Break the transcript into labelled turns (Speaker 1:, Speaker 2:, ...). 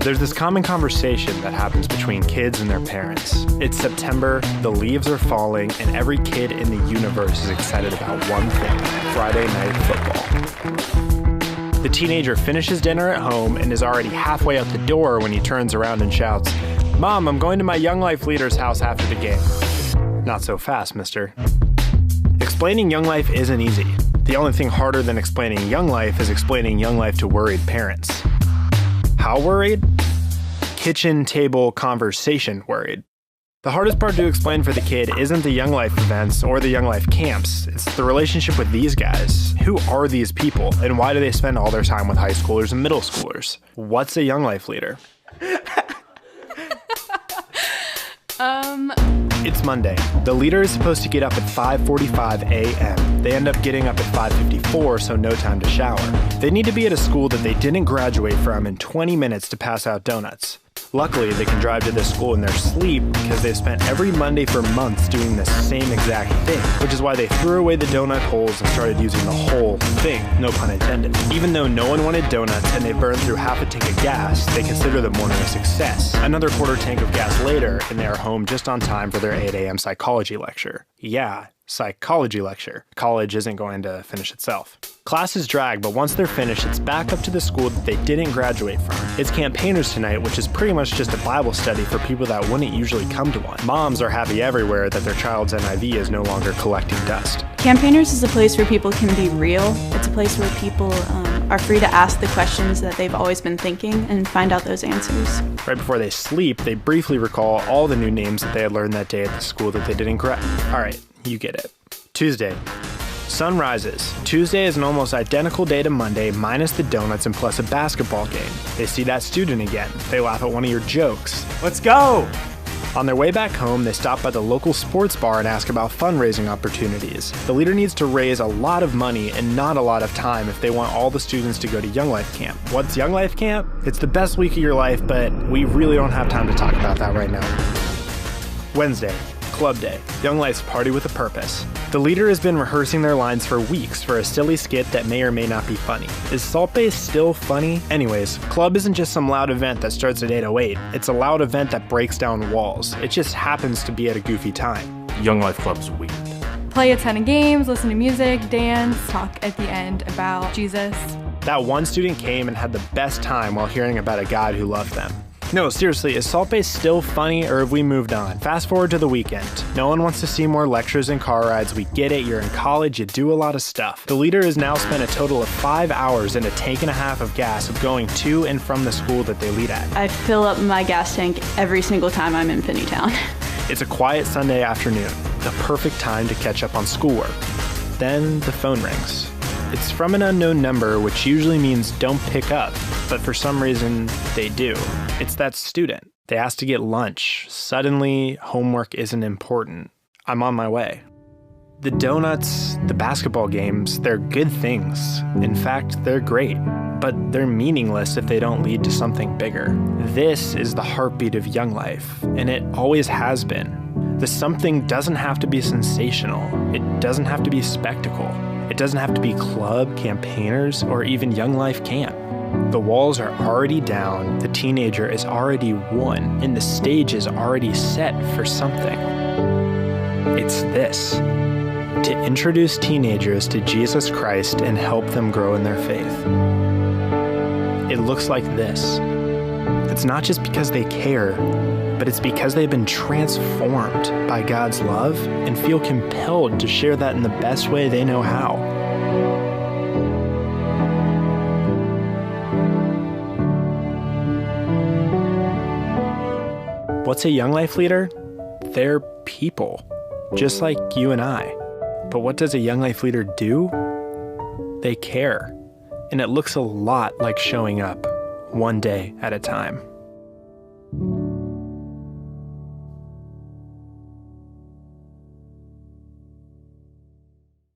Speaker 1: There's this common conversation that happens between kids and their parents. It's September, the leaves are falling, and every kid in the universe is excited about one thing: Friday night football. The teenager finishes dinner at home and is already halfway out the door when he turns around and shouts, "Mom, I'm going to my Young Life leader's house after the game." Not so fast, mister. Explaining Young Life isn't easy. The only thing harder than explaining Young Life is explaining Young Life to worried parents. How worried? Kitchen table conversation worried. The hardest part to explain for the kid isn't the Young Life events or the Young Life camps. It's the relationship with these guys. Who are these people, and why do they spend all their time with high schoolers and middle schoolers? What's a Young Life leader? It's Monday. The leader is supposed to get up at 5:45 a.m. They end up getting up at 5:54, so no time to shower. They need to be at a school that they didn't graduate from in 20 minutes to pass out donuts. Luckily, they can drive to this school in their sleep because they've spent every Monday for months doing the same exact thing, which is why they threw away the donut holes and started using the whole thing, no pun intended. Even though no one wanted donuts and they burned through half a tank of gas, they consider the morning a success. Another quarter tank of gas later, and they are home just on time for their 8 a.m. psychology lecture. Yeah, psychology lecture. College isn't going to finish itself. Classes drag, but once they're finished, it's back up to the school that they didn't graduate from. It's Campaigners tonight, which is pretty much just a Bible study for people that wouldn't usually come to one. Moms are happy everywhere that their child's NIV is no longer collecting dust.
Speaker 2: Campaigners is a place where people can be real. It's a place where people are free to ask the questions that they've always been thinking and find out those answers.
Speaker 1: Right before they sleep, they briefly recall all the new names that they had learned that day at the school that they didn't graduate. All right, you get it. Tuesday. Sun rises. Tuesday is an almost identical day to Monday, minus the donuts and plus a basketball game. They see that student again. They laugh at one of your jokes. Let's go! On their way back home, they stop by the local sports bar and ask about fundraising opportunities. The leader needs to raise a lot of money and not a lot of time if they want all the students to go to Young Life Camp. What's Young Life Camp? It's the best week of your life, but we really don't have time to talk about that right now. Wednesday. Club Day. Young Life's party with a purpose. The leader has been rehearsing their lines for weeks for a silly skit that may or may not be funny. Is Salt Bae still funny? Anyways, Club isn't just some loud event that starts at 8:08. It's a loud event that breaks down walls. It just happens to be at a goofy time.
Speaker 3: Young Life Club's weird.
Speaker 4: Play a ton of games, listen to music, dance, talk at the end about Jesus.
Speaker 1: That one student came and had the best time while hearing about a God who loved them. No, seriously, is Salt Bae still funny, or have we moved on? Fast forward to the weekend. No one wants to see more lectures and car rides. We get it, you're in college, you do a lot of stuff. The leader has now spent a total of 5 hours and a tank and a half of gas of going to and from the school that they lead at.
Speaker 2: I fill up my gas tank every single time I'm in Finneytown.
Speaker 1: It's a quiet Sunday afternoon, the perfect time to catch up on schoolwork. Then the phone rings. It's from an unknown number, which usually means don't pick up, but for some reason, they do. It's that student. They asked to get lunch. Suddenly, homework isn't important. I'm on my way. The donuts, the basketball games, they're good things. In fact, they're great, but they're meaningless if they don't lead to something bigger. This is the heartbeat of Young Life, and it always has been. The something doesn't have to be sensational. It doesn't have to be spectacle. It doesn't have to be club, campaigners, or even Young Life Camp. The walls are already down, the teenager is already won, and the stage is already set for something. It's this: to introduce teenagers to Jesus Christ and help them grow in their faith. It looks like this. It's not just because they care, but it's because they've been transformed by God's love and feel compelled to share that in the best way they know how. What's a Young Life leader? They're people, just like you and I. But what does a Young Life leader do? They care. And it looks a lot like showing up, one day at a time.